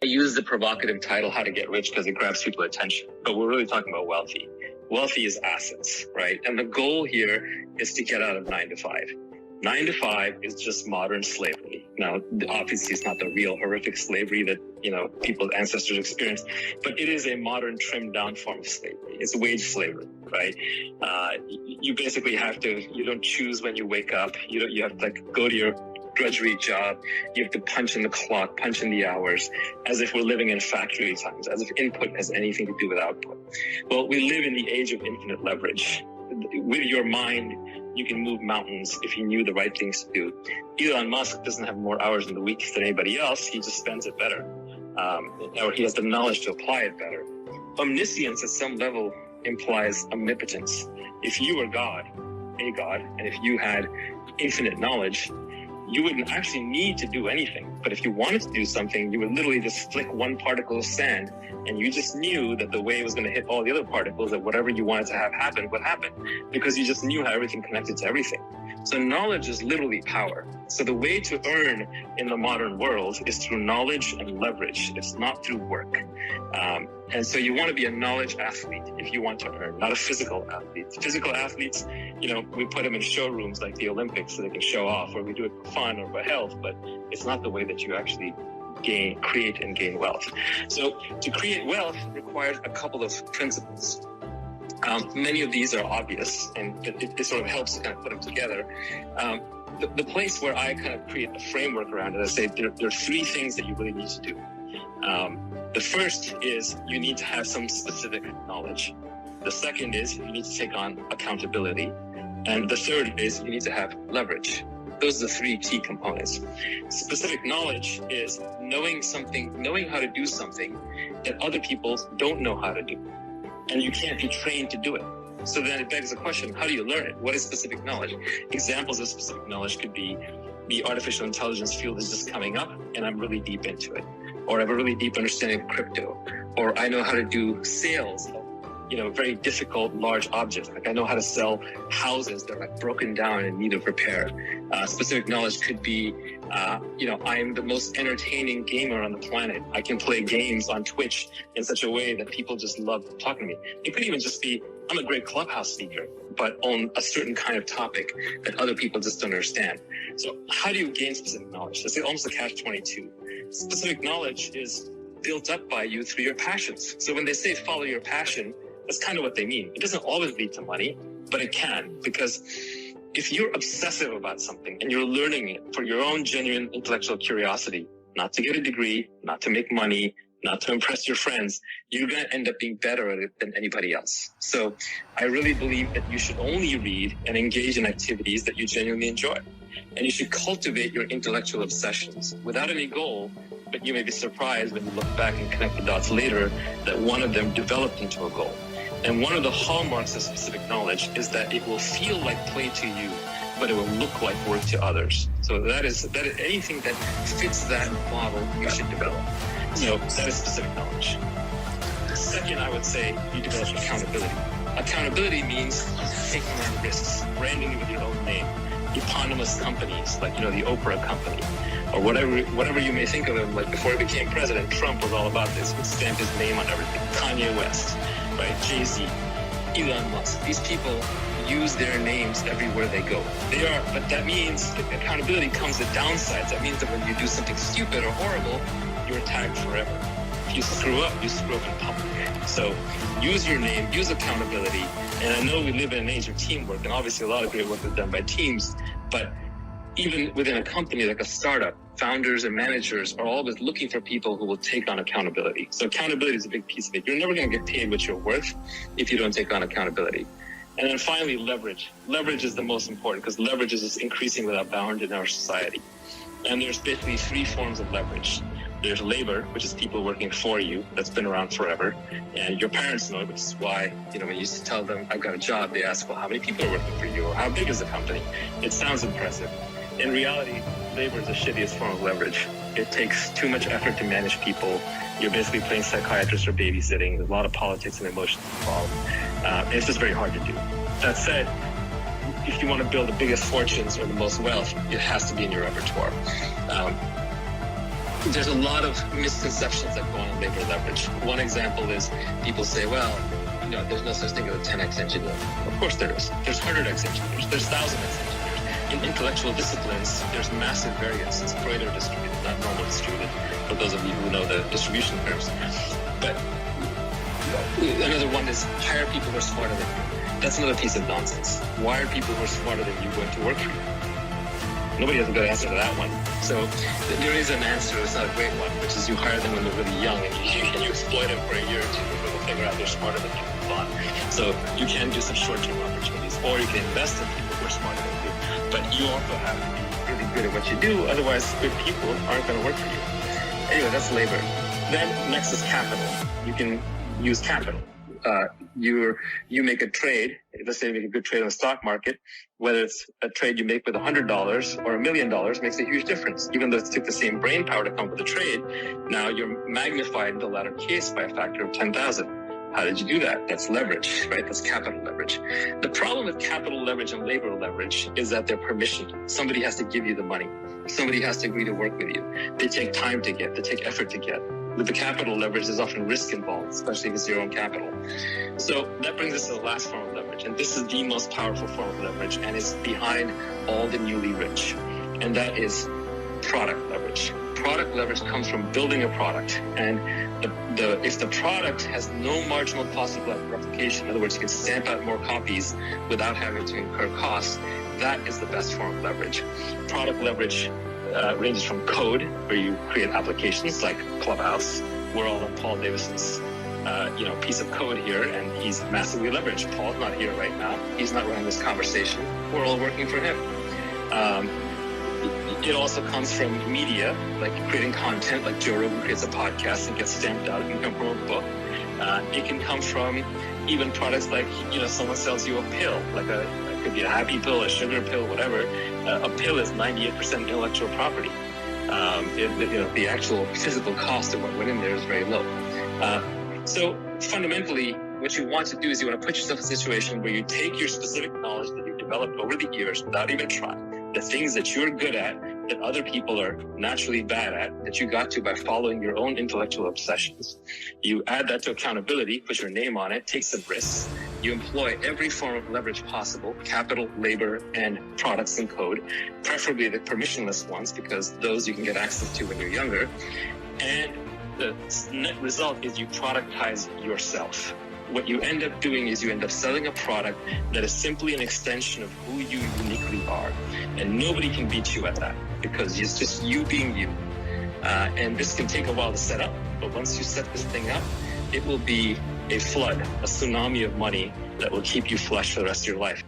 I use the provocative title, How to Get Rich, because it grabs people's attention. But we're really talking about wealthy. Wealthy is assets, right? And the goal here is to get out of 9 to 5. 9 to 5 is just modern slavery. Now, obviously, it's not the real horrific slavery that, people's ancestors experienced, but it is a modern trimmed down form of slavery. It's wage slavery, right? You basically you don't choose when you wake up. You have to go to your drudgery job. You have to punch in the clock, punch in the hours, as if we're living in factory times, as if input has anything to do with output. Well, we live in the age of infinite leverage. With your mind, you can move mountains if you knew the right things to do. Elon Musk doesn't have more hours in the week than anybody else. He just spends it better. Or he has the knowledge to apply it better. Omniscience at some level implies omnipotence. If you were God, a God, and if you had infinite knowledge, you wouldn't actually need to do anything. But if you wanted to do something, you would literally just flick one particle of sand, and you just knew that the wave was going to hit all the other particles, that whatever you wanted to have happen would happen, because you just knew how everything connected to everything. So knowledge is literally power. So the way to earn in the modern world is through knowledge and leverage. It's not through work. And so you want to be a knowledge athlete if you want to earn, not a physical athlete. Physical athletes, we put them in showrooms like the Olympics so they can show off, or we do it for fun or for health, but it's not the way that you actually create and gain wealth. So to create wealth requires a couple of principles. Many of these are obvious, and it sort of helps to kind of put them together. The place where I kind of create a framework around it, I say there are 3 things that you really need to do. The first is you need to have some specific knowledge. The second is you need to take on accountability. And the third is you need to have leverage. Those are the 3 key components. Specific knowledge is knowing how to do something that other people don't know how to do. And you can't be trained to do it. So then it begs the question, how do you learn it? What is specific knowledge? Examples of specific knowledge could be the artificial intelligence field is just coming up and I'm really deep into it. Or I have a really deep understanding of crypto. Or I know how to do sales of very difficult, large objects. Like I know how to sell houses that are broken down and in need of repair. Specific knowledge could be, I'm the most entertaining gamer on the planet. I can play games on Twitch in such a way that people just love talking to me. It could even just be, I'm a great Clubhouse speaker, but on a certain kind of topic that other people just don't understand. So how do you gain specific knowledge? It's almost a catch-22. Specific knowledge is built up by you through your passions. So when they say follow your passion, that's kind of what they mean. It doesn't always lead to money, but it can, because if you're obsessive about something and you're learning it for your own genuine intellectual curiosity, not to get a degree, not to make money, not to impress your friends, you're going to end up being better at it than anybody else. So I really believe that you should only read and engage in activities that you genuinely enjoy. And you should cultivate your intellectual obsessions without any goal, but you may be surprised when you look back and connect the dots later that one of them developed into a goal. And one of the hallmarks of specific knowledge is that it will feel like play to you, but it will look like work to others. So that is anything that fits that model you should develop. So that is specific knowledge. Second, I would say you develop accountability. Accountability means taking on risks, branding with your own name, eponymous companies like, the Oprah company, or whatever you may think of him. Like before he became president, Trump was all about this. He would stamp his name on everything. Kanye West, right? Jay-Z, Elon Musk. These people use their names everywhere they go. But that means that accountability comes with downsides. That means that when you do something stupid or horrible, you're tagged forever. If you screw up in public. So use your name, use accountability. And I know we live in an age of teamwork, and obviously a lot of great work is done by teams, but even within a company like a startup, founders and managers are always looking for people who will take on accountability. So accountability is a big piece of it. You're never going to get paid what you're worth if you don't take on accountability. And then finally, leverage. Leverage is the most important, because leverage is just increasing without bound in our society. And there's basically 3 forms of leverage. There's labor, which is people working for you. That's been around forever. And your parents know it, which is why, when you used to tell them, I've got a job, they ask, well, how many people are working for you? Or how big is the company? It sounds impressive. In reality, labor is the shittiest form of leverage. It takes too much effort to manage people. You're basically playing psychiatrist or babysitting. There's a lot of politics and emotions involved. It's just very hard to do. That said, if you want to build the biggest fortunes or the most wealth, it has to be in your repertoire. there's a lot of misconceptions that go on in labor leverage. One example is people say, well, there's no such thing as a 10x engineer. Of course there is. There's 100x engineers. There's 1000x engineers. In intellectual disciplines, there's massive variance. It's Pareto distributed, not normal distributed, for those of you who know the distribution terms. But another one is hire people who are smarter than you. That's another piece of nonsense. Why are people who are smarter than you going to work for you? Nobody has a good answer to that one. So there is an answer, it's not a great one, which is you hire them when they're really young and you exploit them for a year or two before they figure out they're smarter than you and move on. So you can do some short-term opportunities, or you can invest in people who are smarter than you. But you also have to be really good at what you do, otherwise good people aren't going to work for you. Anyway, that's labor. Then next is capital. You can use capital. You make a trade, let's say you make a good trade on the stock market, whether it's a trade you make with $100 or $1 million makes a huge difference. Even though it took the same brain power to come up with the trade, now you're magnified in the latter case by a factor of 10,000. How did you do that? That's leverage, right? That's capital leverage. The problem with capital leverage and labor leverage is that they're permissioned. Somebody has to give you the money. Somebody has to agree to work with you. They take time to get, they take effort to get. With the capital leverage, there's often risk involved, especially if it's your own capital. So that brings us to the last form of leverage. And this is the most powerful form of leverage and is behind all the newly rich. And that is product leverage. Product leverage comes from building a product. And if the product has no marginal cost of replication, in other words, you can stamp out more copies without having to incur costs, that is the best form of leverage. Product leverage ranges from code, where you create applications like Clubhouse. We're all on Paul Davison's piece of code here, and he's massively leveraged. Paul's not here right now. He's not running this conversation. We're all working for him. It also comes from media, like creating content, like Joe Rogan creates a podcast and gets stamped out. It can come from a book. It can come from even products like, someone sells you a pill, it could be a happy pill, a sugar pill, whatever. A pill is 98% intellectual property. The actual physical cost of what went in there is very low. So fundamentally, what you want to do is you want to put yourself in a situation where you take your specific knowledge that you've developed over the years without even trying, the things that you're good at, that other people are naturally bad at, that you got to by following your own intellectual obsessions. You add that to accountability, put your name on it, take some risks. You employ every form of leverage possible, capital, labor, and products and code, preferably the permissionless ones, because those you can get access to when you're younger. And the net result is you productize yourself. What you end up doing is you end up selling a product that is simply an extension of who you uniquely are. And nobody can beat you at that, because it's just you being you. And this can take a while to set up, but once you set this thing up, it will be a flood, a tsunami of money that will keep you flush for the rest of your life.